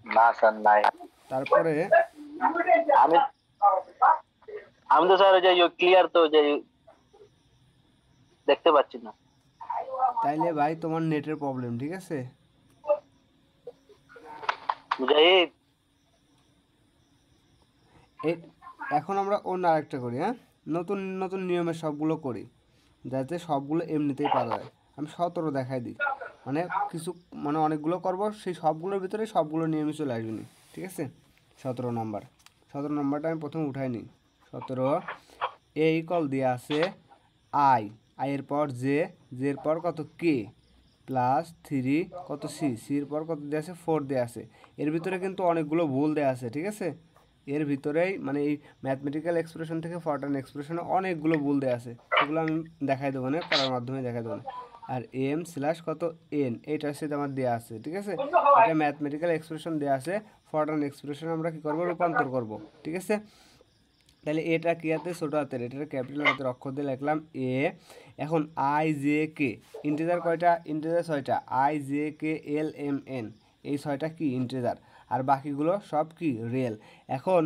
না স্যার নাই। তারপরে আমি আমি তো স্যার ওই যে ক্লিয়ার তো যে দেখতে পাচ্ছি না। তাইলে ভাই তোমার নেটের প্রবলেম, ঠিক আছে। মুজাহিদ। এই এখন আমরা অন্য আরেকটা করি, হ্যাঁ, নতুন নতুন নিয়মে সবগুলো করি, যাতে সবগুলো এমনিতেই পারা যায়। আমি 17 দেখাই দিই, মানে কিছু, মানে অনেকগুলো করব, সেই সবগুলোর ভিতরে সবগুলো নিয়মই চলে আসবে নি, ঠিক আছে। 17 নাম্বার, 17 নাম্বারটা আমি প্রথমে উঠাই নিই। 17, এ ইকল দিয়ে আছে আই, আইয়ের পর জে, জের পর কত কে, প্লাস 3 কত সি, সির পর কত দেওয়া আছে 4 দেওয়া আছে। এর ভিতরে কিন্তু অনেকগুলো ভুল দেওয়া আছে, ঠিক আছে। এর ভিতরেই মানে এই ম্যাথমেটিক্যাল এক্সপ্রেশন থেকে ফরটার্ন এক্সপ্রেশনে অনেকগুলো ভুল দেওয়া আছে, সেগুলো আমি দেখাই দেবো না, করার মাধ্যমে দেখাই দেবো না। আর এম স্ল্যাশ কত এন, এইটার সাথে আমার দেওয়া আছে, ঠিক আছে। এটা ম্যাথমেটিক্যাল এক্সপ্রেশন দেওয়া আছে, ফরটার্ন এক্সপ্রেশন আমরা কী করবো, রূপান্তর করব, ঠিক আছে। তাহলে এটা কি হাতে ছোটো হাতের, এটার ক্যাপিটাল হাতের অক্ষর দিয়ে লিখলাম এ। এখন আই জে কে, ইন্টিজার কয়টা, ইন্টিজার 6টা, I J K L M N, এই 6টা কি ইন্টিজার, আর বাকিগুলো সব কি রিয়েল। এখন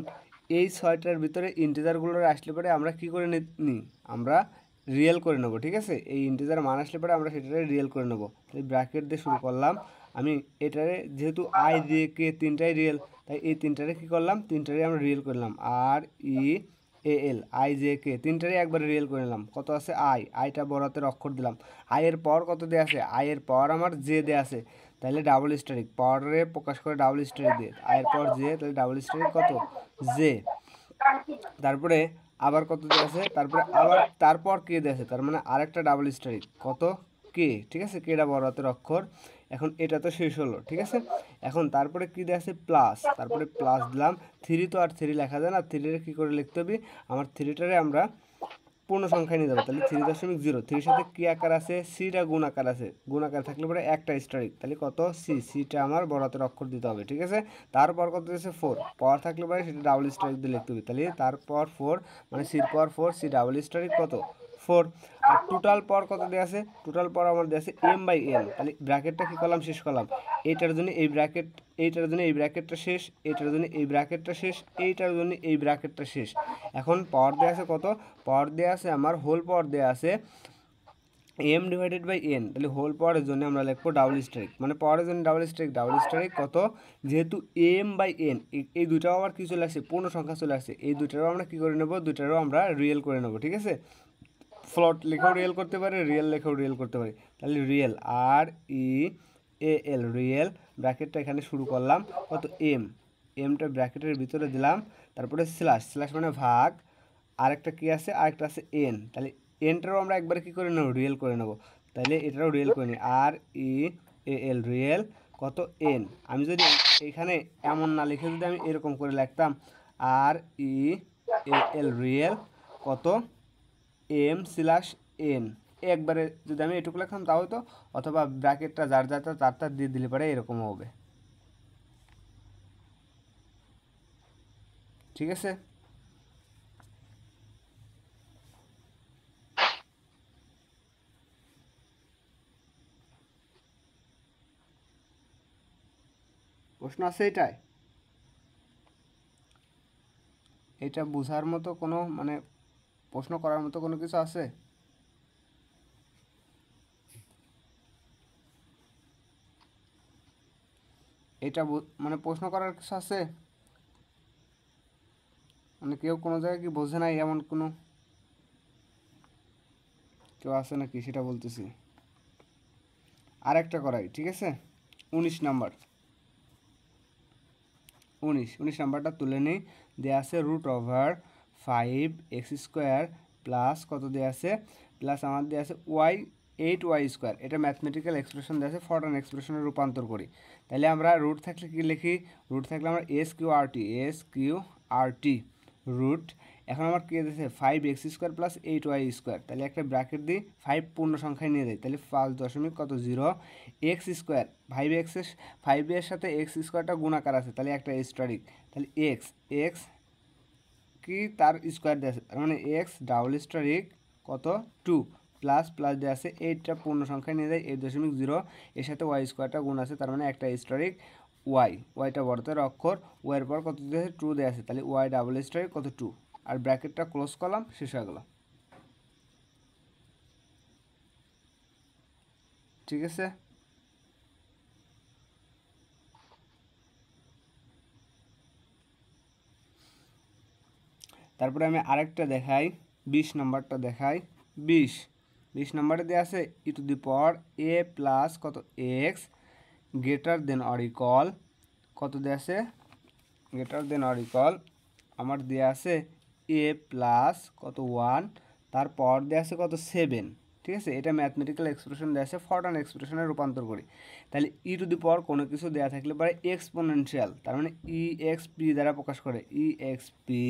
এই 6টার ভিতরে ইন্টিজারগুলো আসলে পরে আমরা কি করে নিই, আমরা রিয়েল করে নেবো, ঠিক আছে। এই ইন্টিজার মান আসলে পরে আমরা সেটারে রিয়েল করে নেবো। তাই ব্র্যাকেট দিয়ে শুরু করলাম আমি, এটারে যেহেতু আই জে কে তিনটাই রিয়েল, তাই এই তিনটারে কী করলাম, তিনটারে আমরা রিয়েল করলাম। আর E A L I J কে তিনটারে একবার রিয়েল করে নিলাম। কত আছে আই, আইটা বড় হাতের অক্ষর দিলাম। আয়ের পর কত দেওয়া আছে, আয়ের পর আমার জে দেওয়া আছে, তাহলে ডাবল স্টারিক, পরে প্রকাশ করে ডাবল স্টারিক দিয়ে, আয়ের পর জে, তাহলে ডাবল স্টারিক কত জে। তারপরে আবার কত দেওয়া আছে, তারপরে আবার তারপর কে দেওয়া আছে, তার মানে আরেকটা ডাবল স্টারিক কত কে, ঠিক আছে, কেটা বড় হাতের অক্ষর। এখন এটা তো শেষ হলো, ঠিক আছে। এখন তারপরে কি দেওয়া আছে প্লাস, তারপরে প্লাস দিলাম। থ্রি তো আর থ্রি লেখা যায় না, থ্রিরে কী করে লিখতে হবে, আমার থ্রিটারে আমরা পূর্ণ সংখ্যায় নিয়ে যাবো। তাহলে 3.0, থ্রির সাথে কি আকার আছে, সিটা গুণ আকার আছে, গুণ আকার থাকলে পরে একটা স্টারিক, তাহলে কত সি, সিটা আমার বড় হাতের অক্ষর দিতে হবে, ঠিক আছে। তারপর কত দিয়েছে 4, পাওয়ার থাকলে পরে সেটা ডাবল স্টারিক দিয়ে লিখতে হবে, তাহলে তারপর 4, মানে সির পর 4, সি ডাবল স্টারিক কত 4। আর টোটাল পর কত দেওয়া আছে, টোটাল পর আমার দেওয়া আছে এম বাই এন, তাহলে ব্র্যাকেটটা কী করলাম, শেষ করলাম। এইটার জন্য এই ব্র্যাকেট, এইটার জন্য এই ব্র্যাকেটটা শেষ, এইটার জন্য এই ব্র্যাকেটটা শেষ, এইটার জন্য এই ব্র্যাকেটটা শেষ। এখন পাওয়ার দেওয়া আছে কত, পাওয়ার দেওয়া আছে আমার হোল পাওয়ার দেওয়া আছে এম ডিভাইডেড বাই এন, তাহলে হোল পাওয়ারের জন্য আমরা লিখবো ডাবল স্ট্রাইক, মানে পাওয়ারের জন্য ডাবল স্ট্রাইক, ডাবল স্ট্রাইক কত, যেহেতু এম বাই এন এই দুইটাও আবার কী চলে আসছে, পূর্ণ সংখ্যা চলে আসছে, এই দুইটারও আমরা কী করে নেবো, দুইটারও আমরা রিয়েল করে নেবো, ঠিক আছে। ফ্লট লেখেও রিয়েল করতে পারে, রিয়েল লেখেও রিয়েল করতে পারে, তাহলে real R E A L real, ব্র্যাকেটটা এখানে শুরু করলাম কত এম, এমটা ব্র্যাকেটের ভিতরে দিলাম, তারপরে স্ল্যাশ, স্ল্যাশ মানে ভাগ, আরেকটা কী আছে, আরেকটা আছে এন, তাহলে এনটারও আমরা একবার কী করে নেবো, রিয়েল করে নেবো, তাহলে এটারও রিয়েল করে নিই, আর ই এ এল রিয়েল কত এন। আমি যদি এখানে এমন না লিখে যদি আমি এরকম করে লিখতাম, আর ই এ এল রিয়েল কত এম স্ল্যাশ এন, একবারে যদি আমি এটুকু লিখতাম তাও তো, অথবা ব্র্যাকেটটা যার যারটা তার তার দিয়ে দিলে পারে এরকম হবে, ঠিক আছে। প্রশ্ন আছে এটাই, এটা বোঝার মতো কোনো মানে প্রশ্ন করার মতো কোনো কিছু আছে, এটা মানে প্রশ্ন করার কিছু আছে, মানে কেউ কোনো জায়গায় কি বোঝে নাই এমন কোনো কেউ আছে নাকি সেটা বলতেছি। আর একটা করাই, ঠিক আছে। 19 নাম্বার, 19 নাম্বারটা তুলে নিই। দেওয়া আছে √5x² প্লাস কত দেওয়া আছে, প্লাস আমার দেওয়া আছে y8y², এটা ম্যাথমেটিক্যাল এক্সপ্রেশন দেওয়া আছে, ফরটার্ন এক্সপ্রেশনে রূপান্তর করি। তাহলে আমরা রুট থাকলে কি লিখি, রুট থাকলে আমরা এস কিউ আর টি রুট। এখন আমার কী দিয়েছে 5x² প্লাস 8y², তাহলে একটা ব্র্যাকেট দিই, 5 পূর্ণ সংখ্যায় নিয়ে যাই, তাহলে 5.0 x², 5 এর সাথে x² গুণাকার আছে, তাহলে একটা স্টারিক, তাহলে এক্স, এক্স কি তার স্কোয়ার দেওয়া আছে, তার মানে এক্স ডাবল স্টারিক কত 2, প্লাস প্লাস দেওয়া আছে 8টা পূর্ণ সংখ্যায় নিয়ে যায় 8.0, এর সাথে y² গুণ আছে, তার মানে একটা স্টারিক ওয়াই, ওয়াইটা বড়তের অক্ষর, ওয়াইয়ের পর কত দেওয়া আছে, টু দেওয়া আছে, তাহলে ওয়াই ডাবল স্টার কত, টু, আর ব্র্যাকেটটা ক্লোজ করলাম, শেষ হয়ে গেল। ঠিক আছে, তারপরে আমি আরেকটা দেখাই, 20 নম্বরটা দেখাই। 20 নম্বরে দেওয়া আছে e to the power A plus কত X greater than or equal, কত দেওয়া আছে, গ্রেটার দেন অর ইকুয়াল আমার দেওয়া আছে এ প্লাস কত 1, তার পাওয়ার দেওয়া আছে কত 7। ঠিক আছে, এটা ম্যাথমেটিক্যাল এক্সপ্রেশন দেওয়া আছে, ফরটান এক্সপ্রেশনে রূপান্তর করি। তাহলে ই টু দি পাওয়ার কোনো কিছু দেওয়া থাকলে পরে এক্সপোনেনশিয়াল, তার মানে ই এক্স পি দ্বারা প্রকাশ করে, ই এক্স পি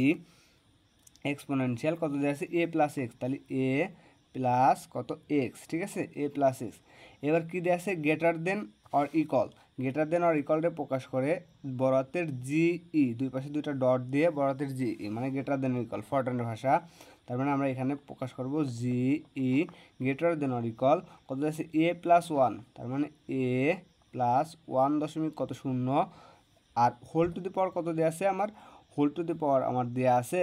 এক্সপোনেনশিয়াল কত দেওয়া আছে এ প্লাস এক্স, তাহলে এ প্লাস কত এক্স। ঠিক আছে, এ প্লাস এক্স। এবার কী দেওয়া আছে greater than or equal, greater than or ইকলটা প্রকাশ করে বড়হাতের জিই, দুই পাশে দুইটা ডট দিয়ে বড়হাতের জিই মানে গ্রেটার দেন ইকল, ফরটানের ভাষা। তার মানে আমরা এখানে প্রকাশ করব GE greater than or equal কত দেওয়া আছে এ প্লাস 1, তার মানে এ প্লাস 1 কত 0, আর হোল টু দি পাওয়ার কত দেওয়া আছে আমার, হোল টু দি পাওয়ার আমার দেওয়া আছে,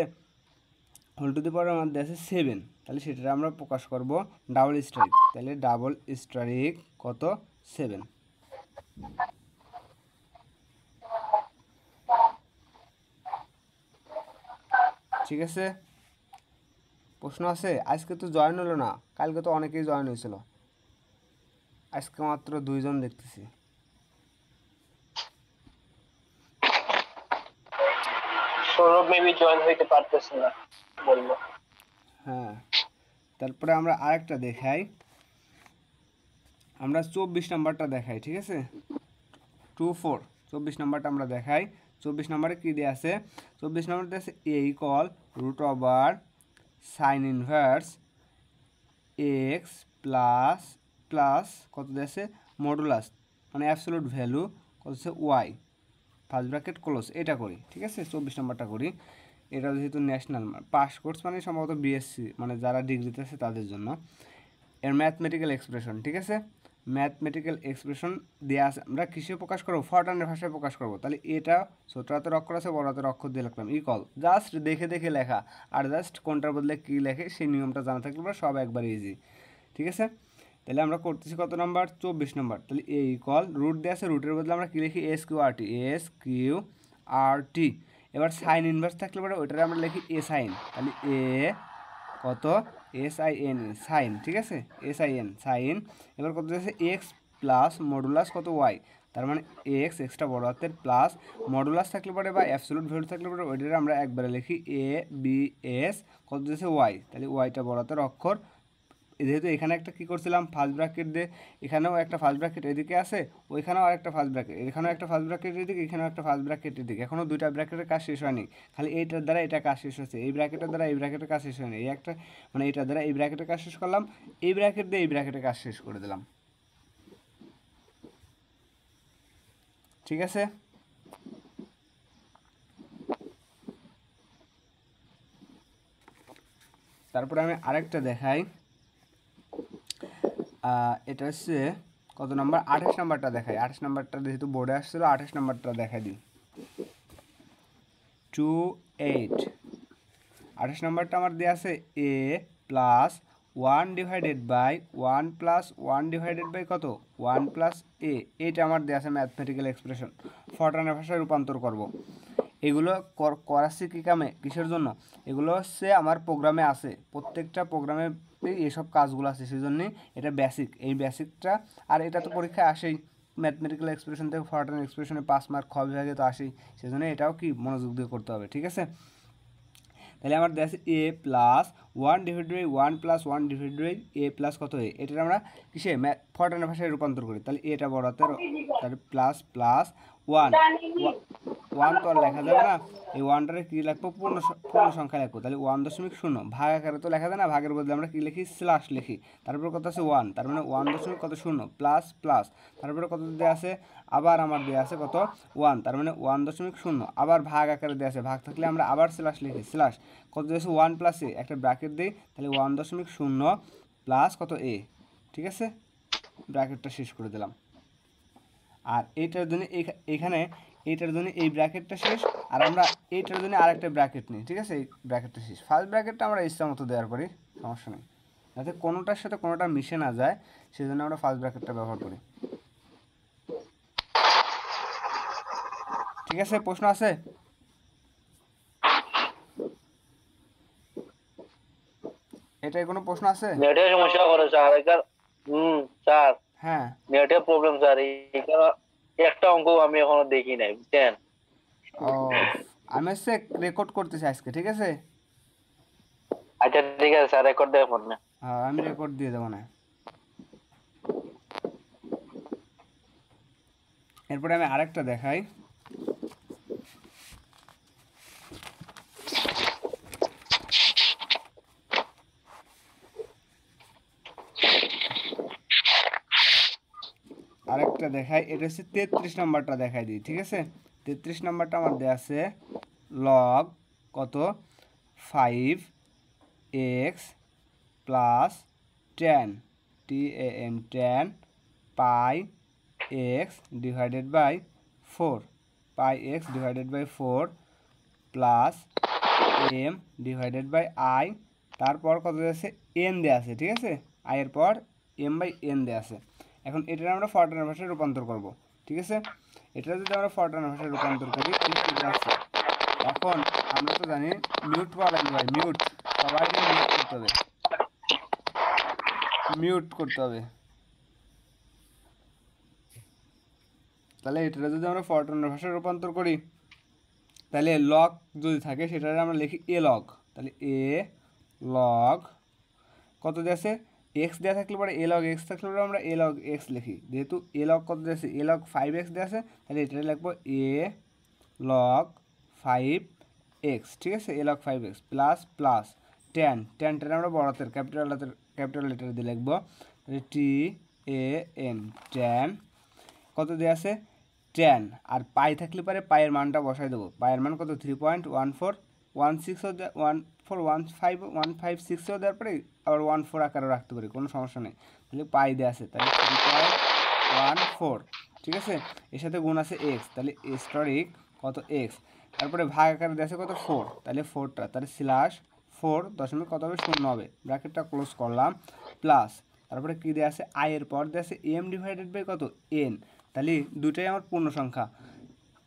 হোল টু দি পাওয়ার আমার দেওয়া আছে 7, তাহলে সেটা আমরা প্রকাশ করব ডাবল স্টারিক, তাহলে ডাবল স্টারিক কত 7। ঠিক আছে, প্রশ্ন আছে? আজকে তো জয়েন হলো না, কালকে তো অনেকেই জয়েন হয়েছিল, আজকে মাত্র 2 জন দেখতেছি। সৌরভ মেবি জয়েন হইতে পারতেছে না বললো। হ্যাঁ, তারপরে আমরা আরেকটা দেখাই, আমরা 24 নাম্বারটা দেখাই। ঠিক আছে, 24 24 নাম্বারটা আমরা দেখাই। 24 নাম্বারে কী দেওয়া আছে, 24 নাম্বার দেওয়া আছে A equal root over sine inverse X plus plus কত দেওয়া আছে মডুলাস, মানে অ্যাবসোলুট ভ্যালু কত হচ্ছে ওয়াই, ফার্স্ট ব্র্যাকেট ক্লোজ। এটা করি। ঠিক আছে, 24 নাম্বারটা করি। এটা যেহেতু ন্যাশনাল পাস কোর্স মানে সম্ভবত বিএসসি মানে যারা ডিগ্রিতে আছে তাদের জন্য। এর ম্যাথমেটিক্যাল এক্সপ্রেশন। ঠিক আছে, ম্যাথমেটিক্যাল এক্সপ্রেশন দেওয়া আছে, আমরা কিসে প্রকাশ করবো, ফরটানের ভাষায় প্রকাশ করবো। তাহলে এটা ছোট হাতের অক্ষর আছে, বড় হাতের অক্ষর দিয়ে লিখলাম ইকল, জাস্ট দেখে দেখে লেখা, আর জাস্ট কোনটার বদলে কী লেখে সেই নিয়মটা জানা থাকলে পরে সব একবার ইজি। ঠিক আছে, তাহলে আমরা করতেছি কত নাম্বার, 24 নাম্বার। তাহলে এ ইকল রুট দেওয়া আছে, রুটের বদলে আমরা কী লিখি এস কিউ আর টি, এস কিউ আর টি। এবার সাইন ইনভার্স থাকলে পরে ওইটারে আমরা লিখি এ সাইন, তাহলে এ কত এস আই এন সাইন। ঠিক আছে, এস আই এন সাইন। এবার কত আছে এক্স প্লাস মডুলাস কত ওয়াই, তার মানে এক্স এক্সটা বড় হাতের প্লাস মডুলাস থাকলে পরে বা অ্যাবসোলুট ভ্যালু থাকলে পরে ওইটারে আমরা একবারে লিখি এ বি এস কত দিয়েছে ওয়াই, তাহলে ওয়াইটা বড় হাতের অক্ষর। যেহেতু এখানে একটা কী করছিলাম ফার্স্ট ব্র্যাকেট দিয়ে, এখানেও একটা ফার্স্ট ব্র্যাকেট এদিকে আছে, ওইখানেও আরেকটা ফার্স্ট ব্র্যাকেট, এখানেও একটা ফার্স্ট ব্র্যাকেট এদিকে, এখানেও একটা ফার্স্ট ব্র্যাকেট এদিকে, এখনও দুইটা ব্র্যাকেটের কাজ শেষ হয়নি, খালি এইটার দ্বারা এটা কাজ শেষ হচ্ছে, এই ব্র্যাকেটের দ্বারা এই ব্র্যাকেটের কাজ শেষ হয়নি, এই একটা মানে এইটার দ্বারা এই ব্র্যাকেটের কাজ শেষ করলাম, এই ব্র্যাকেট দিয়ে এই ব্র্যাকেটের কাজ শেষ করে দিলাম। ঠিক আছে, তারপরে আমি আরেকটা দেখাই, এটা হচ্ছে কত নাম্বার, 28 নাম্বারটা দেখাই। 28 নাম্বারটা যেহেতু বোর্ডে আসছিল 28 নাম্বারটা দেখাই দিই। 28 28 নাম্বারটা আমার দেওয়া আছে A plus 1 divided by 1 plus 1 divided by কত 1 প্লাস এ, এইটা আমার দেওয়া আছে ম্যাথমেটিক্যাল এক্সপ্রেশন, ফরটানের ভাষায় রূপান্তর করব। এগুলো করাচ্ছি কী কামে, কিসের জন্য, এগুলো হচ্ছে আমার প্রোগ্রামে আছে, প্রত্যেকটা প্রোগ্রামে এসব কাজগুলো আছে, সেই জন্যই এটা বেসিক, এই বেসিকটা। আর এটা তো পরীক্ষায় আসেই, ম্যাথমেটিক্যাল এক্সপ্রেশন থেকে ফরটান এক্সপ্রেশনে 5 মার্ক খ বিভাগে তো আসেই, সেই জন্য এটাও কি মনোযোগ দিয়ে করতে হবে। ঠিক আছে, তাহলে আমার দেওয়া আছে A plus 1 divide by 1 plus 1 divide by A plus কত এ, এটা আমরা কিসে ফরটানের ভাষায় রূপান্তর করি। তাহলে এটা বড় হাতের, তাহলে প্লাস প্লাস 1 1 তো আর লেখা যাবে না, এই 1টারে কী লিখবো পূর্ণ সংখ্যা লিখবো, তাহলে 1.0 ভাগ আকারে তো লেখা যায় না, ভাগের বদলে আমরা কী লিখি স্ল্যাশ লিখি, তারপরে কত আছে 1, তার মানে 1.0 প্লাস প্লাস, তারপরে কত দেওয়া আছে আবার আমার দেওয়া আছে কত 1, তার মানে 1.0, আবার ভাগ আকারে দেওয়া আছে, ভাগ থাকলে আমরা আবার স্ল্যাশ লিখি, স্ল্যাশ কত দিয়েছে 1 প্লাস এ, একটা ব্র্যাকেট দিই, তাহলে 1.0 প্লাস কত এ। ঠিক আছে, ব্র্যাকেটটা শেষ করে দিলাম। আর এইটার জন্য এখানে এইটার জন্য এই ব্র্যাকেটটা শেষ, আর আমরা এইটার জন্য আরেকটা ব্র্যাকেট নিই, ঠিক আছে? এই ব্র্যাকেটটা শেষ। ফার্স্ট ব্র্যাকেটটা আমরা ইচ্ছা মতো দেওয়ার করি, সমস্যা নেই, যাতে কোনোটার সাথে কোনোটা মিশে না যায়, সেই জন্য আমরা ফার্স্ট ব্র্যাকেটটা ব্যবহার করি। ঠিক আছে, প্রশ্ন আছে? এটাই কোনো প্রশ্ন আছে? নেটের সমস্যা করে স্যার এখানে। স্যার হ্যাঁ, নেটের প্রবলেম স্যার, এখানে একটা অঙ্ক আমি এখনো দেখি নাই, বুঝছেন? ও আমি হচ্ছে রেকর্ড করতেছি আজকে, ঠিক আছে? আচ্ছা ঠিক আছে স্যার, রেকর্ড দেখুন না। হ্যাঁ, আমি রেকর্ড দিয়ে দেবো না। এরপরে আমি আরেকটা দেখাই। আরেকটা দেখাই, এটা হচ্ছে 33 নাম্বারটা দেখাই দিই, ঠিক আছে? 33 নাম্বারটা আমার দেওয়া আছে লগ কত 5x plus 10 tan pi X divided by 4 pi X divided by 4 plus M divided by I, তারপর কত আছে এন দেওয়া আছে, ঠিক আছে? আয়ের পর এম বাই এন দেওয়া আছে। এখন এটার আমরা ফরট্রানের ভাষায় রূপান্তর করব, ঠিক আছে? এটা যদি আমরা ফরট্রানের ভাষায় রূপান্তর করি তাহলে কী আছে? এখন আমরা তো জানি মিউট পাওয়া লাগবে ভাই, মিউট, সবাইকে মিউট করতে হবে, মিউট করতে হবে। তাহলে এটা যদি আমরা ফরট্রানের ভাষায় রূপান্তর করি, তাহলে লগ যদি থাকে সেটা আমরা লিখি এ লগ, তাহলে এ লগ কত দেওয়া আছে এক্স দেওয়া থাকলে পরে এ লগ এক্স থাকলে পরে আমরা এ লগ এক্স লিখি, যেহেতু এ লগ কত দেওয়া আছে এ লগ 5x দেওয়া আছে, তাহলে এটা লিখবো এ লগ 5x, ঠিক আছে? এ লগ 5x প্লাস প্লাস টেনটা আমরা বড় হাতের ক্যাপিটাল লেটার দিয়ে লিখবো, তাহলে টি এ এন ট্যান কত দেওয়া আছে 10, আর পাই থাকলে পরে পায়ের মানটা বসাই দেবো। পায়ের মান কত 3.1416 141516 দেওয়ার পরে আবার 14 আকারে রাখতে পারি, কোনো সমস্যা নেই। তাহলে পাই দেওয়া আছে, তাহলে 3.14, ঠিক আছে? এর সাথে গুণ আছে এক্স, তাহলে স্টোরিক কত এক্স, তারপরে ভাগ আকারে দেওয়া আছে কত 4, তাহলে 4টা, তাহলে স্ল্যাশ 4 দশমিক কত হবে 0 হবে, ব্র্যাকেটটা ক্লোজ করলাম, প্লাস তারপরে কী দেওয়া আছে আয়ের পর দেওয়া আছে এম ডিভাইডেড বাই কত এন, তাহলে দুটাই আমার পূর্ণ সংখ্যা,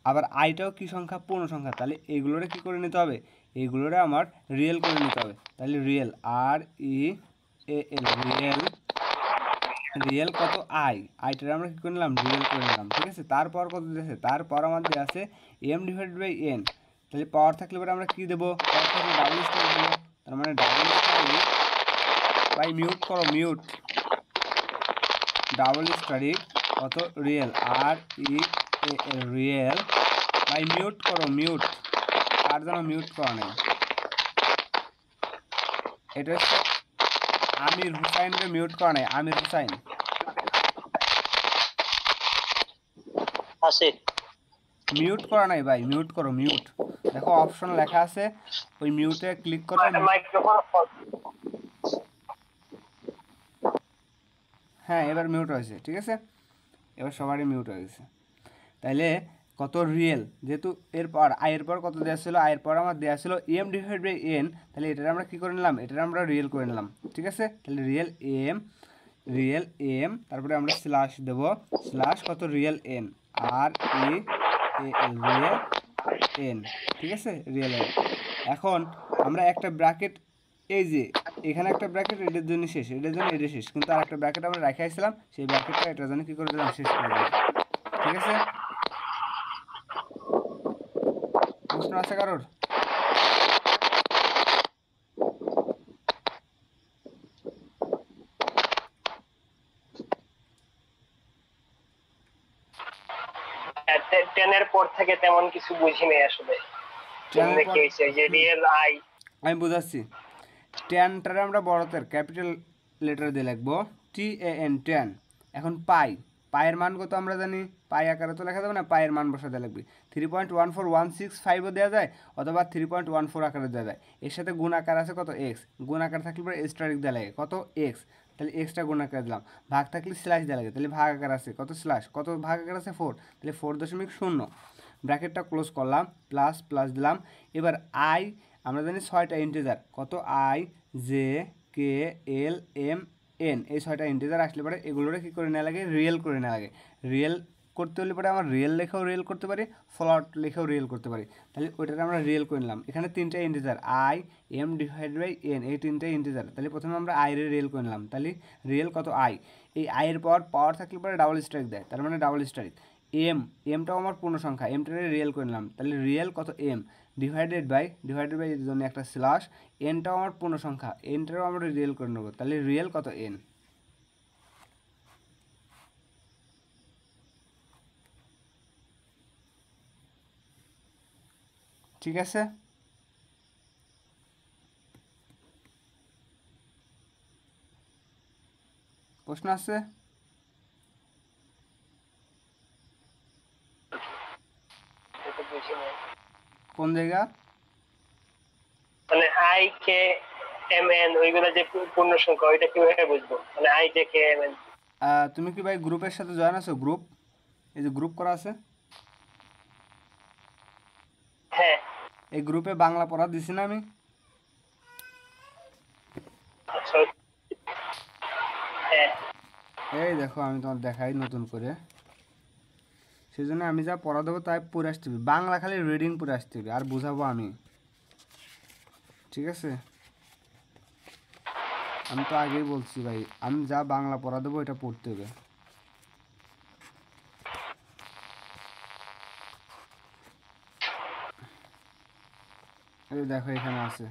আবার আইটাও কি সংখ্যা পূর্ণ সংখ্যা, তাহলে এইগুলোরে কী করে নিতে হবে, এইগুলোরে আমার রিয়েল করে নিতে হবে, তাহলে real R E A L real, real কত আইটারে আমরা কী করে নিলাম রিয়েল করে নিলাম, ঠিক আছে? তারপর কত দিয়েছে, তারপর আমাদের আছে এম ডিভাইডেড বাই এন, তাহলে পাওয়ার থাকলে পরে আমরা কী দেবো, পাওয়ার থাকলে ডাবল স্টার দেবো, তার মানে ডাবল স্টার বাই মিউট করো মিউট, ডাবল স্টারিক কত real R E A L real by mute করো মিউট, তার জন্য মিউট করা নেই, এটা হচ্ছে আমির হুসাইনকে মিউট করা নেই, আমির হুসাইন আছে মিউট করা নাই ভাই, মিউট করো মিউট, দেখো অপশন লেখা আছে, ওই মিউটে ক্লিক করো, মাইক্রোফোন। হ্যাঁ এবার মিউট হয়েছে, ঠিক আছে? এবার সবারই মিউট হয়ে গেছে। তাইলে কত রিয়েল, যেহেতু এরপর আয়ের পর কত দেওয়া ছিল, আয়ের পর আমার দেওয়া ছিল এম ডিভাইড বাই এন, তাহলে এটার আমরা কী করে নিলাম, এটার আমরা রিয়েল করে নিলাম, ঠিক আছে? তাহলে রিয়েল এম তারপরে আমরা স্ল্যাশ দেবো, স্ল্যাশ কত real N R E A L real N, ঠিক আছে? Real N. এখন আমরা একটা ব্র্যাকেট, এই যে এখানে একটা ব্র্যাকেট এটার জন্য শেষ, এটার জন্য এটা শেষ, কিন্তু আর একটা ব্র্যাকেট আমরা রেখে আসছিলাম, সেই ব্র্যাকেটটা এটার জন্য কী করে দিলাম, শেষ করে দিলাম, ঠিক আছে? প্রশ্ন আছে কারোর? টেনের পর থেকে তেমন কিছু বুঝিনি আসলে। টেনের পর যে রিয়েল আই, আমি বোঝাচ্ছি, টেনটারে আমরা বড়তের ক্যাপিটাল লেটার দিয়ে লিখবো টি এ এন টেন। এখন পায়ের মান কত আমরা জানি, পাই আকারে তো লেখা যাবে না, পায়ের মান বসাতে লাগবে, 3.14165ও দেওয়া যায়, অথবা 3.14 আকারে দেওয়া যায়, এর সাথে গুণ আকার আছে কত এক্স, গুণ আকার থাকলে পরে স্টারিক দেওয়া লাগে কত এক্স, তাহলে এক্সট্রা গুণাকার দিলাম, ভাগ থাকলে স্ল্যাশ দেওয়া লাগে, তাহলে ভাগ আকার আছে কত স্ল্যাশ, কত ভাগ আকার আছে 4, তাহলে 4.0 ব্র্যাকেটটা ক্লোজ করলাম, প্লাস প্লাস দিলাম। এবার আই আমরা জানি 6টা ইন্টিজার, কত I J K L M N, এই 6টা ইন্টিজার আসলে পরে এগুলোরে কী করে নেওয়া লাগে, রিয়েল করে নেওয়া লাগে। রিয়েল করতে হলে পরে আমার রিয়েল লেখেও রিয়েল করতে পারি, ফ্লট লেখেও রিয়েল করতে পারি, তাহলে ওইটাকে আমরা রিয়েল করে নিলাম। এখানে 3টা integer I M divide by N, এই 3টা ইন্টিজার, তাহলে প্রথমে আমরা আই রে রিয়েল করে নিলাম, তাহলে রিয়েল কত আই, এই আইয়ের পাওয়ার থাকলে পরে ডাবল স্ট্রাইক দেয়, তার মানে ডাবল স্ট্রাইক। এমটাও আমার পূর্ণ সংখ্যা, এমটারে রিয়েল করে নিলাম, তাহলে রিয়েল কত এম ডিভাইডেড বাই এর জন্য একটা স্ল্যাশ, এনটাও আমার পূর্ণ সংখ্যা, এনটাও আমরা রিয়েল করে নেবো, তাহলে রিয়েল কত এন। ঠিক আছে, প্রশ্ন আছে? এটা বুঝি নাই। কোন জায়গা? মানে আই কে এম এন ওইগুলা যে পূর্ণ সংখ্যা, ওইটা কিভাবে বুঝবো? মানে I J K M N. তুমি কি ভাই গ্রুপের সাথে জয়েন আছো? গ্রুপ, এই যে গ্রুপ করা আছে, হ্যাঁ এই গ্রুপে বাংলা পড়া দিছি না আমি? আচ্ছা, হ্যাঁ এই দেখো আমি তোমার দেখাই নতুন করে, সেই জন্য আমি যা পড়া দেবো তাই পড়ে আসতে হবে, বাংলা খালি রিডিং পড়ে আসতে হবে, আর বুঝাবো আমি। ঠিক আছে, আমি তো আগেই বলছি ভাই, আমি যা বাংলা পড়া দেবো এটা পড়তে হবে। এই দেখো এখানে আছে,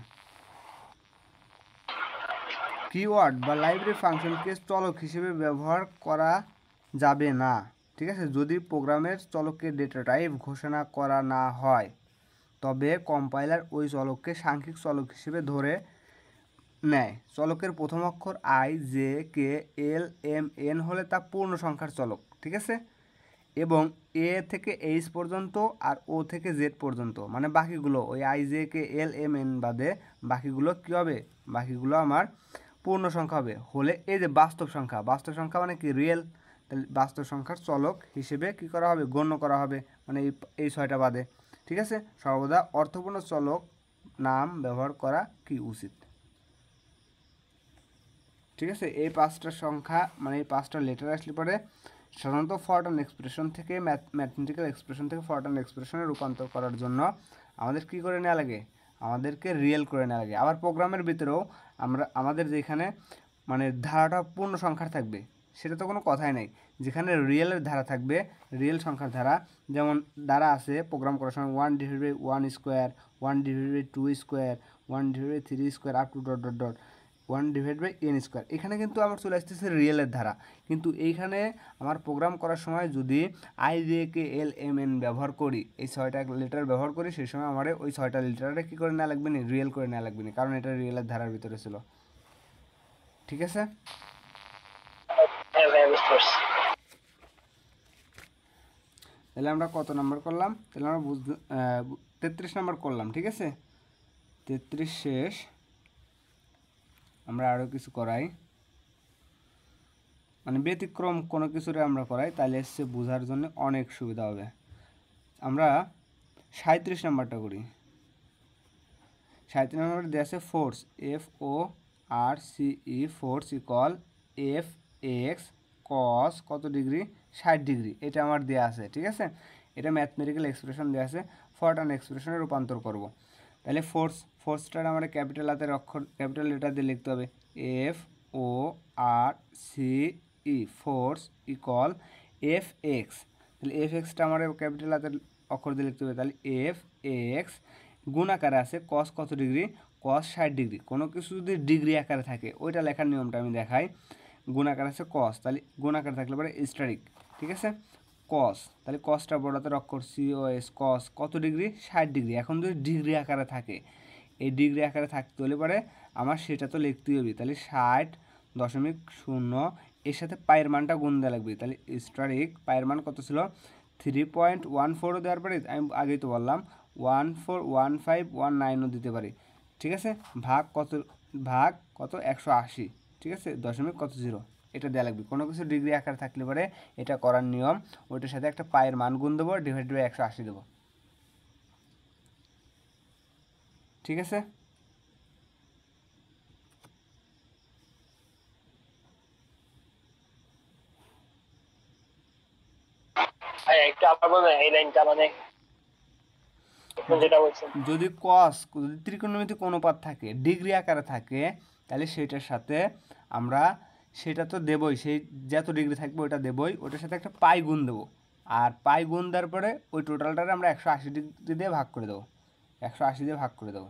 কিওয়ার্ড বা লাইব্রেরি ফাংশনকে চলক হিসেবে ব্যবহার করা যাবে না। ঠিক আছে, যদি প্রোগ্রামের চলকের ডেটা টাইপ ঘোষণা করা না হয় তবে কম্পাইলার ওই চলককে সাংখ্যিক চলক হিসেবে ধরে নেয়। চলকের প্রথম অক্ষর I J K L M N হলে তা পূর্ণ সংখ্যার চলক। ঠিক আছে, এবং এ থেকে এইচ পর্যন্ত আর ও থেকে জেড পর্যন্ত, মানে বাকিগুলো ওই I J K L M N বাদে বাকিগুলো কী হবে, বাকিগুলো আমার পূর্ণ সংখ্যা হবে। হলে এই যে বাস্তব সংখ্যা, বাস্তব সংখ্যা মানে কি রিয়েল, তাহলে বাস্তব সংখ্যার চলক হিসেবে কি করা হবে, গণ্য করা হবে, মানে এই 6টা বাদে। ঠিক আছে, সর্বদা অর্থপূর্ণ চলক নাম ব্যবহার করা কি উচিত। ঠিক আছে, এই 5টা সংখ্যা মানে এই 5টা লেটার আসলে পরে সাধারণত ফরট্রান এক্সপ্রেশন থেকে ম্যাথমেটিক্যাল এক্সপ্রেশন থেকে ফরট্রান এক্সপ্রেশনে রূপান্তর করার জন্য আমাদের কী করে নেওয়া লাগে, আমাদেরকে রিয়েল করে নেওয়া লাগে। আবার প্রোগ্রামের ভিতরেও আমাদের যেখানে মানে ধারাটা পূর্ণ সংখ্যার থাকবে সেটা তো কোনো কথাই নেই, যেখানে রিয়েলের ধারা থাকবে, রিয়েল সংখ্যার ধারা, যেমন ধারা আছে প্রোগ্রাম করার সময় 1/1 square, 1/2 square, 1/3 square up to dot dot dot 1/n square, এখানে কিন্তু আমার চলে আসতেছে রিয়েলের ধারা। কিন্তু এইখানে আমার প্রোগ্রাম করার সময় যদি I J K L M N ব্যবহার করি, এই 6টা লেটার ব্যবহার করি, সেই সময় আমার ওই 6টা লেটারে কী করে নেওয়া লাগবে না, রিয়েল করে নেওয়া লাগবে না, কারণ এটা রিয়েলের ধারার ভিতরে ছিল। ঠিক আছে, হ্যাঁ ভাই বুঝতে পারছি। তাহলে আমরা কত নাম্বার করলাম, তাহলে আমরা 33 নাম্বার করলাম। ঠিক আছে, 33 শেষ, আমরা আরও কিছু করাই, মানে ব্যতিক্রম কোনো কিছুরে আমরা করাই, তাহলে এসে বোঝার জন্য অনেক সুবিধা হবে। আমরা 37 নাম্বারটা করি। 37 নাম্বার দেওয়া আছে force, FORCE, force equal FX কস কত ডিগ্রি, 60 ডিগ্রি, এটা আমার দেওয়া আছে। ঠিক আছে, এটা ম্যাথমেটিক্যাল এক্সপ্রেশন দেওয়া আছে, ফরট্রান এক্সপ্রেশনে রূপান্তর করব। তাহলে ফোর্সটা আমার ক্যাপিটাল হাতের অক্ষর, ক্যাপিটাল লেটার দিয়ে লিখতে হবে, FORCE, ফোর্স ইকুয়াল FX, তাহলে FXটা আমার ক্যাপিটাল হাতের অক্ষর দিয়ে লিখতে হবে, তাহলে FX গুণ আকারে আছে কস কত ডিগ্রি, কস 60 ডিগ্রি। কোনো কিছু যদি ডিগ্রি আকারে থাকে ওইটা লেখার নিয়মটা আমি দেখাই। গুণ আকার আছে কস, তাহলে গুণ আকার থাকলে পরে স্টারিক। ঠিক আছে, কস, তাহলে কসটা বড় হাতের অক্ষর COS, কস কত ডিগ্রি, 60 ডিগ্রি। এখন যদি ডিগ্রি আকারে থাকে, এই ডিগ্রি আকারে থাকতে হলে পরে আমার সেটা তো লিখতেই হবে, তাহলে 60.0 এর সাথে পায়ের মানটা গুণ দেওয়া লাগবে, তাহলে স্টারিক পায়ের মান কত ছিল 3.14 দেওয়ার পরে আমি আগেই তো বললাম 141519ও দিতে পারি। ঠিক আছে, ভাগ কত 180, ঠিক আছে, দশমিক কত 0 এটা দেওয়া লাগবে। কোনো কিছু ডিগ্রি আকার থাকলে পরে এটা করার নিয়ম, ওইটার সাথে একটা পায়ের মান গুণ দেবো, ডিভাইড বাই 180 দেবো। ঠিক আছে, ভাই একটু আবার বলবেন এই লাইনটা, মানে এখন যেটা বলছেন। যদি ত্রিকোণমিতিক অনুপাত থাকে, ডিগ্রি আকারে থাকে, তাহলে সেটার সাথে আমরা সেটা তো দেবই, সেই যত ডিগ্রি থাকবে ওটা দেবই, ওটার সাথে একটা পাই গুণ দেবো। আর পাই গুণ দেওয়ার পরে ওই টোটালটারে আমরা 180 ডিগ্রি দিয়ে ভাগ করে দেবো, 180 দিয়ে ভাগ করে দেবো।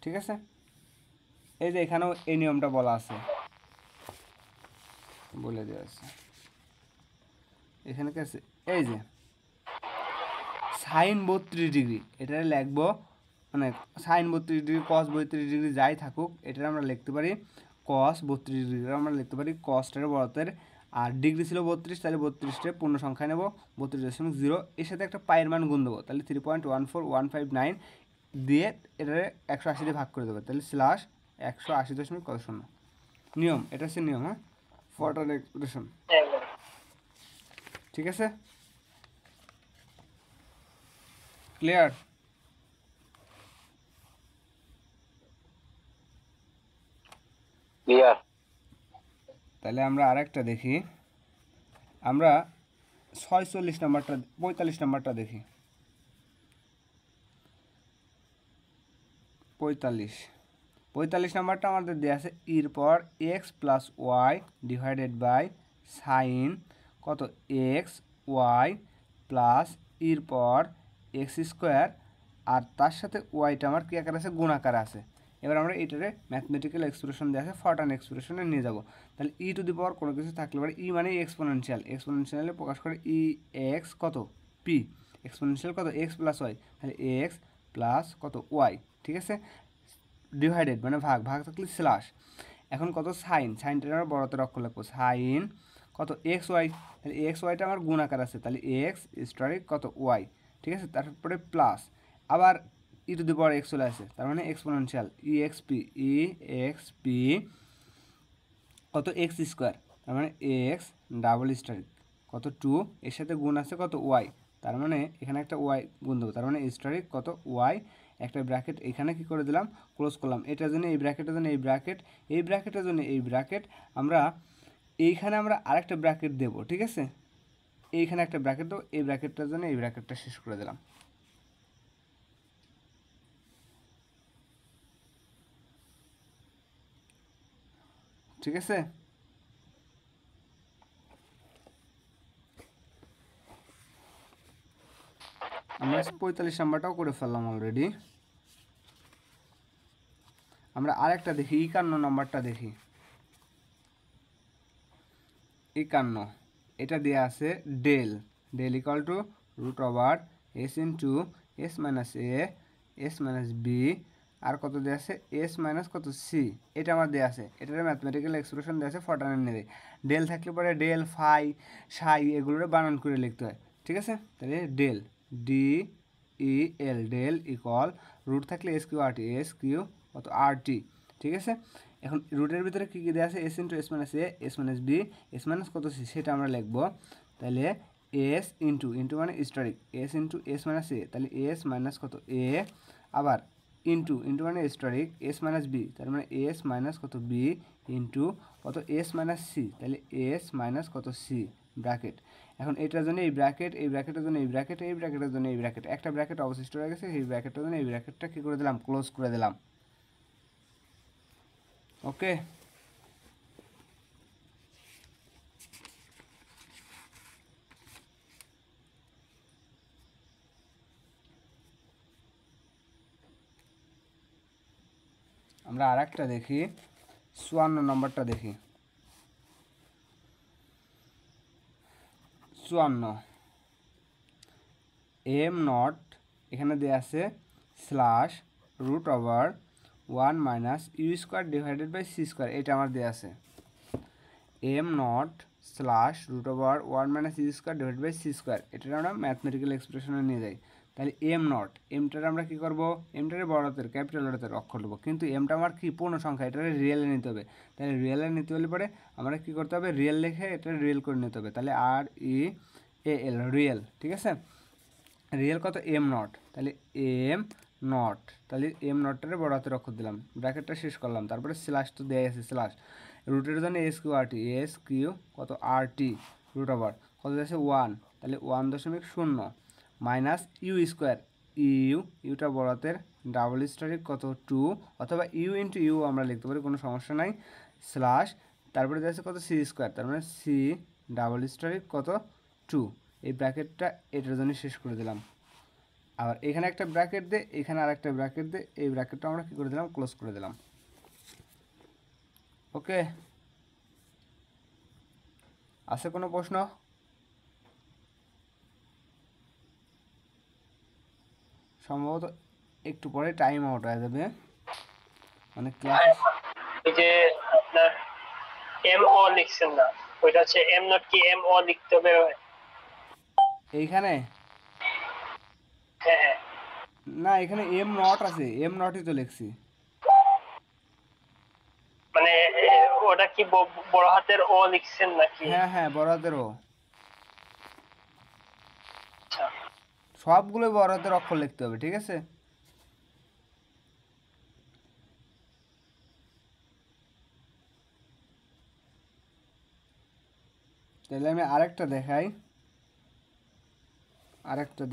ঠিক আছে, এই যে এখানেও এই নিয়মটা বলা আছে, বলে দেওয়া আছে এখানে কি আছে, এই যে সাইন 32 ডিগ্রি, এটা লিখবো মানে সাইন 32 ডিগ্রি, কস 32 ডিগ্রি যাই থাকুক, এটা আমরা লিখতে পারি কস 32 ডিগ্রি, আমরা লিখতে পারি কসটার বড়তের, আর ডিগ্রি ছিল 32, তাহলে 32টে পূর্ণ সংখ্যায় নেব 32.0, এর সাথে একটা পায়ের মান গুণ দেবো, তাহলে 3.14159 দিয়ে এটারে 180 দিয়ে ভাগ করে দেবো, তাহলে স্ল্যাশ 180.0 নিয়ম, এটা হচ্ছে নিয়ম। হ্যাঁ, ফরটার এক্সপ্রেশন। ঠিক আছে, ক্লিয়ার? ক্লিয়ার। তাহলে আমরা আরেকটা দেখি, আমরা 46 নাম্বারটা 45 নাম্বারটা দেখি। 45 নাম্বারটা আমাদের দেওয়া আছে এর পর X plus Y divided by sine কত এক্স ওয়াই প্লাস এর পর এক্স স্কোয়ার, আর তার সাথে ওয়াইটা আমার কী আকার আছে, গুণ আকার আছে। এবার আমরা এটারে ম্যাথমেটিক্যাল এক্সপ্রেশন দেওয়া আছে ফরটান এক্সপ্রেশনে নিয়ে যাব। তাহলে ই টু দি পাওয়ার কোনো কিছু থাকলে পরে ই মানে এক্সপোনেনশিয়াল, এক্সপোনেনশিয়ালে প্রকাশ করে ই এক্স কত পি, এক্সপোনেনশিয়াল কত এক্স প্লাস ওয়াই, তাহলে এক্স প্লাস কত ওয়াই। ঠিক আছে, ডিভাইডেড মানে ভাগ, ভাগ থাকলে স্ল্যাশ। এখন কত সাইন, সাইনটা আমরা বড়তের অক্ষর লিখবো, সাইন কত এক্স ওয়াই, তাহলে এক্স ওয়াইটা আমার গুণ আকার আছে, তাহলে এক্স স্টারিক কত ওয়াই। ঠিক আছে, তারপরে প্লাস আবার ই টু দি পাওয়ার এক্স চলে আসে, তার মানে এক্সপোনেনশিয়াল ই এক্স পি কত এক্স স্কোয়ার, তার মানে এক্স ডাবল স্টারিক কত 2, এর সাথে গুণ আছে কত ওয়াই, তার মানে এখানে একটা ওয়াই গুণ দেবো, তার মানে স্টারিক কত ওয়াই, একটা ব্র্যাকেট এখানে কি করে দিলাম, ক্লোজ করলাম। এটার জন্য এই ব্র্যাকেটের জন্য এই ব্র্যাকেট, এই ব্র্যাকেটের জন্য এই ব্র্যাকেট, আমরা এইখানে আমরা আরেকটা ব্র্যাকেট দেবো। ঠিক আছে, এইখানে একটা ব্র্যাকেট দেবো, এই ব্র্যাকেটটার জন্য এই ব্র্যাকেটটা শেষ করে দিলাম। ঠিক আছে, আমরা 45 নাম্বারটাও করে ফেললাম অলরেডি। আমরা আরেকটা দেখি, 51 নাম্বারটা দেখি। 51 এটা দেওয়া আছে del, del equal to root over S into S minus A S minus B, আর কত দেওয়া আছে এস মাইনাস কত সি, এটা আমার দেওয়া আছে। এটার ম্যাথমেটিক্যাল এক্সপ্রেশন দেওয়া আছে ফরটানের নেবে, ডেল থাকলে পরে ডেল ফাই সাই এগুলোর বানান করে লিখতে হয়। ঠিক আছে, তাহলে ডেল ডি ই এল ডেল ইকুয়াল রুট থাকলে এস কিউ আর টি, এস কিউ কত আর টি। ঠিক আছে, এখন রুটের ভিতরে কী কী দেওয়া আছে, S into S minus A S minus B S minus কত সি, সেটা আমরা লিখবো। তাহলে এস ইন্টু ইন্টু মানে asterisk S into S minus A, তাহলে এস মাইনাস কত এ, আবার ইন্টু ইন্টু মানে স্টারিক এস মাইনাস বি, তার মানে এস মাইনাস কত বি ইন্টু কত এস মাইনাস সি, তাহলে এস মাইনাস কত সি ব্র্যাকেট। এখন এটার জন্য এই ব্র্যাকেট, এই ব্র্যাকেটের জন্য এই ব্র্যাকেট, এই ব্র্যাকেটের জন্য এই ব্র্যাকেট, একটা ব্র্যাকেট অবশিষ্ট রয়ে গেছে, এই ব্র্যাকেটের জন্য এই ব্র্যাকেটটা কী করে দিলাম, ক্লোজ করে দিলাম। ওকে, আমরা আর একটা দেখি, 54 নম্বরটা দেখি। 54 এম নট এখানে দেওয়া আছে slash root over 1 minus U square divided by C square, এটা আমার দেওয়া আছে। M naught slash root over 1 minus U square divided by C square, এটা আমরা ম্যাথমেটিক্যাল এক্সপ্রেশনে নিয়ে যাই। তাহলে এম নট, এমটার আমরা কী করবো, এমটারে বড় হাতের ক্যাপিটাল হাতের অক্ষর দেবো, কিন্তু এমটা আমার কি পূর্ণ সংখ্যা, এটারে রিয়েলে নিতে হবে। তাহলে রিয়েলে নিতে হলে পরে আমরা কী করতে হবে, রিয়েল লিখে এটা রিয়েল করে নিতে হবে। তাহলে REAL রিয়েল, ঠিক আছে। রিয়েল কত, এম নট, তাহলে এম নট, তাহলে এম নটটারে বড় হাতের অক্ষর দিলাম, ব্র্যাকেটটা শেষ করলাম, তারপরে স্ল্যাশ তো দেয়া আছে, স্ল্যাশ রুটের জন্য SQRT কত RT রুট ওভার কত আছে 1, তাহলে 1.0 মাইনাস ইউ স্কোয়ার, ইউটা বড় হাতের ডাবল স্টারিক কত 2, অথবা ইউ ইন্টু ইউ আমরা লিখতে পারি, কোনো সমস্যা নাই, স্ল্যাশ তারপরে আছে কত সি স্কোয়ার, তার মানে সি ডাবল স্টারিক কত 2, এই ব্র্যাকেটটা এটার জন্য শেষ করে দিলাম। আবার এখানে একটা ব্র্যাকেট দে, এখানে আর একটা ব্র্যাকেট দে, এই ব্র্যাকেটটা আমরা কী করে দিলাম, ক্লোজ করে দিলাম। ওকে, আছে কোনো প্রশ্ন? সম্ভবত একটু পরে টাইম আউট হয়ে যাবে, মানে ক্লাস এই যে আপনার এম ও লিখছেন না, ওইটা হচ্ছে এম নট কি এম ও লিখতে হবে? এইখানে হ্যাঁ, না, এখানে এম নট আছে, এম নটই তো লিখছি। মানে ওটা কি বড় হাতের ও লিখছেন নাকি? হ্যাঁ হ্যাঁ, বড় হাতের ও, আচ্ছা, সবগুলো বড় হাতের অক্ষর লিখতে হবে, ঠিক আছে। তাহলে আমি আরেকটা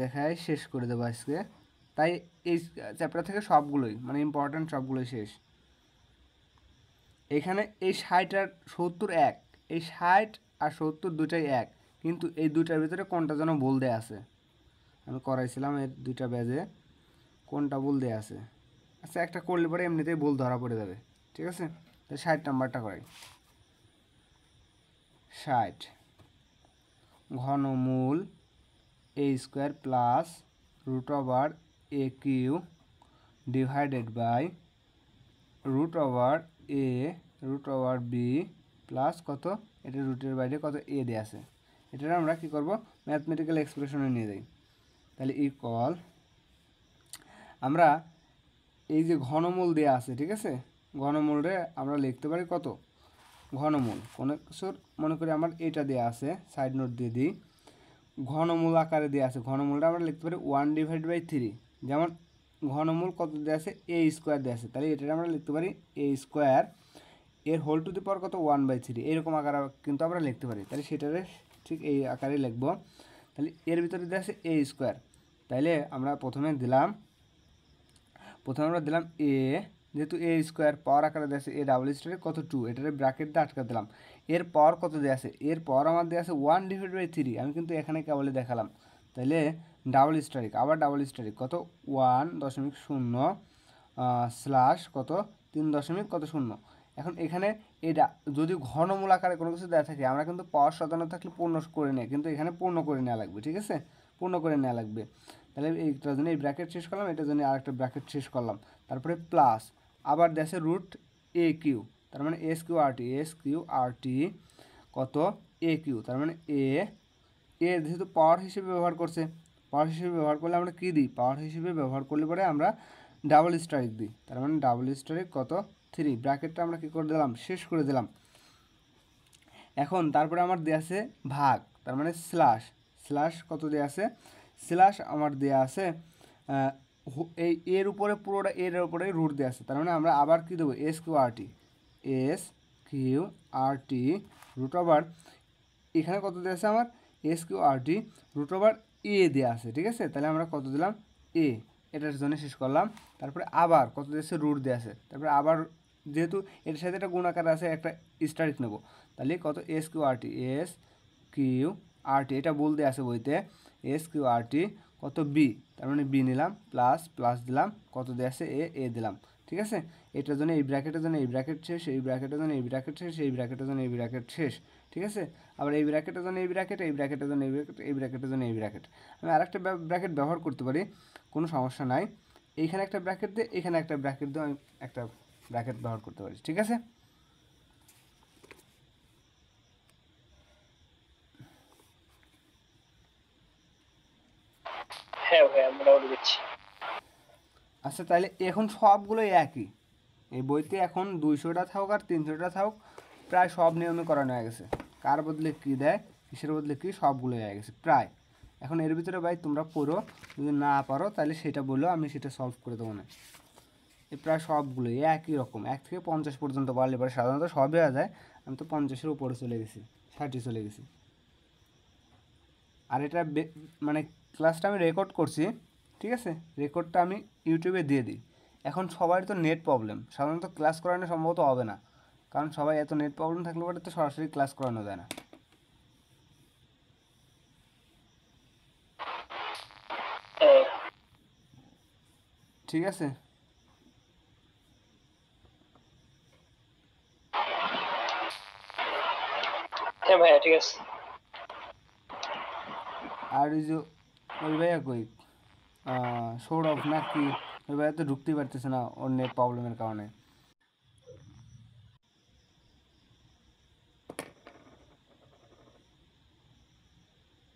দেখাই শেষ করে দেবো আজকে। তাই এই চ্যাপ্টার থেকে সবগুলোই মানে ইম্পর্ট্যান্ট সবগুলোই শেষ। এখানে এই 60 আর 70 এক, এই 60 আর 70 দুটাই এক, কিন্তু এই দুটার ভিতরে কোনটা যেন ভুল দেয়া আছে, আমি করাইছিলাম এর দুইটা ব্যাজে, কোনটা ভুল দেয়া আছে। আচ্ছা, একটা করলে পরে এমনিতেই ভুল ধরা পড়ে যাবে, ঠিক আছে। তাই 60 নাম্বারটা করাই। 60 ঘনমূল A square plus root over A Q divided by root over B plus কত, এটা রুটের বাইরে কত এ দেওয়া আছে, এটার আমরা কি করব, ম্যাথমেটিক্যাল এক্সপ্রেশনে নিয়ে যাই। তাহলে ইকুয়াল, আমরা এই যে ঘনমূল দেওয়া আছে, ঠিক আছে, ঘনমূলরে আমরা লিখতে পারি কত, ঘনমূল কোনো কিছুর মনে করি আমার এটা দেওয়া আছে, সাইড নোট দিয়ে দিই, ঘনমূল আকারে দেওয়া আছে, ঘনমূলটা আমরা লিখতে পারি 1/3, যেমন ঘনমূল কত দেওয়া আছে, এ স্কোয়ার দেওয়া আছে, তাহলে এটা আমরা লিখতে পারি এ স্কোয়ার এর হোল টু দি পাওয়ার কত 1/3, এরকম আকারে কিন্তু আমরা লিখতে পারি। তাহলে সেটারে ঠিক এই আকারে লিখব। তাহলে এর ভিতরে দেওয়া আছে এ স্কোয়ার, তাইলে আমরা প্রথমে আমরা দিলাম এ, যেহেতু এ স্কোয়ার পাওয়ার আকারে দেওয়া আছে এ ডাবল স্টারে কত 2, এটারে ব্র্যাকেট দিয়ে আটকা দিলাম। এর পর কত দেওয়া আছে, এর পর আমার দেওয়া আছে 1/3, আমি কিন্তু এখানে কেবলই দেখালাম। তাহলে ডাবল স্টারিক, আবার ডাবল স্টারিক কত 1.0 স্ল্যাশ কত 3.0 এখন এখানে এটা যদি ঘনমূল আকারে কোনো কিছু দেওয়া থাকে, আমরা কিন্তু পাওয়ার সাধারণ থাকলে পূর্ণ করে নেই, কিন্তু এখানে পূর্ণ করে নেওয়া লাগবে, ঠিক আছে, পূর্ণ করে নেওয়া লাগবে। তাহলে এইটার জন্য এই ব্র্যাকেট শেষ করলাম, এটার জন্য আরেকটা ব্র্যাকেট শেষ করলাম, তারপরে প্লাস আবার দেশে রুট এ কিউ, তার মানে SQRT কত এ কিউ, তার মানে যেহেতু পাওয়ার হিসেবে ব্যবহার করছে, পাওয়ার হিসেবে ব্যবহার করলে আমরা কী দিই, পাওয়ার হিসেবে ব্যবহার করলে পরে আমরা ডাবল স্ট্রাইক দিই, তার মানে ডাবল স্ট্রাইক কত 3, ব্র্যাকেটটা আমরা কী করে দিলাম, শেষ করে দিলাম। এখন তারপরে আমার দেওয়া আছে ভাগ, তার মানে স্ল্যাশ কত দেওয়া আছে, স্ল্যাশ আমার দেওয়া আছে এই এর উপরে পুরোটা এর উপরে রুট দেওয়া আছে, তার মানে আমরা আবার কী দেবো SQRT রুট ওভার, এখানে কত দেওয়া আছে আমার SQRT রুট ওভার এ দেওয়া আছে, ঠিক আছে। তাহলে আমরা কত দিলাম এ, এটার জন্য শেষ করলাম। তারপরে আবার কত দিয়েছে রুট দেওয়া আছে, তারপরে আবার যেহেতু এটার সাথে একটা গুণাকার আছে একটা স্টারিক নেব, তাহলে কত SQRT এটা বলতে আছে বইতে SQRT কত বি, তার মানে বি নিলাম প্লাস দিলাম কত দেওয়া আছে এ দিলাম, ঠিক আছে। এটার জন্য এই ব্র্যাকেটের জন্য এই ব্র্যাকেট শেষ, এই ব্র্যাকেটের জন্য এই ব্র্যাকেট শেষ, এই ব্র্যাকেটের জন্য এই ব্র্যাকেট শেষ, ঠিক আছে। আবার এই ব্র্যাকেটের জন্য এই ব্র্যাকেট, এই ব্র্যাকেটের জন্য এই ব্র্যাকেট, এই ব্র্যাকেটের জন্য এই ব্র্যাকেট, আমি আরেকটা ব্র্যাকেট ব্যবহার করতে পারি, কোনো সমস্যা নাই। এইখানে একটা ব্র্যাকেট দিয়ে এখানে একটা ব্র্যাকেট দিয়ে আমি একটা ব্র্যাকেট ব্যবহার করতে পারি, ঠিক আছে। হ্যাঁ ভাইয়া, মোটামুটি দিচ্ছি। আচ্ছা তাহলে এখন সবগুলো একই, এই বইতে এখন 200টা থাকুক আর 300টা থাকুক, প্রায় সব নিয়মে করানো হয়ে গেছে। কার বদলে কী দেয়, কিসের বদলে কী, সবগুলো হয়ে গেছে প্রায়। এখন এর ভিতরে ভাই তোমরা পড়ো, যদি না পারো তাহলে সেটা বলো, আমি সেটা সলভ করে দেবো না। এই প্রায় সবগুলো একই রকম, 1 থেকে 50 পর্যন্ত বাড়লে পরে সাধারণত সবই হয়ে যায়। আমি তো 50-এর উপরে চলে গেছি, 60 চলে গেছি। আর এটা মানে ক্লাসটা আমি রেকর্ড করছি, ঠিক আছে, রেকর্ডটা আমি ইউটিউবে দিয়ে দিই। এখন সবার তো নেট প্রবলেম, সাধারণত ক্লাস করানো সম্ভবত হবে না, কারণ সবাই এত নেট প্রবলেম থাকলে পরে তো সরাসরি ক্লাস করানো যায় না। হ্যাঁ ঠিক আছে, হ্যাঁ ভাইয়া ঠিক আছে। আর ওই যে ওই ভাইয়া কই, সৌরভ না কি, ওই ভাইয়া তো ঢুকতেই পারতেছে না ওর নেট প্রবলেমের কারণে।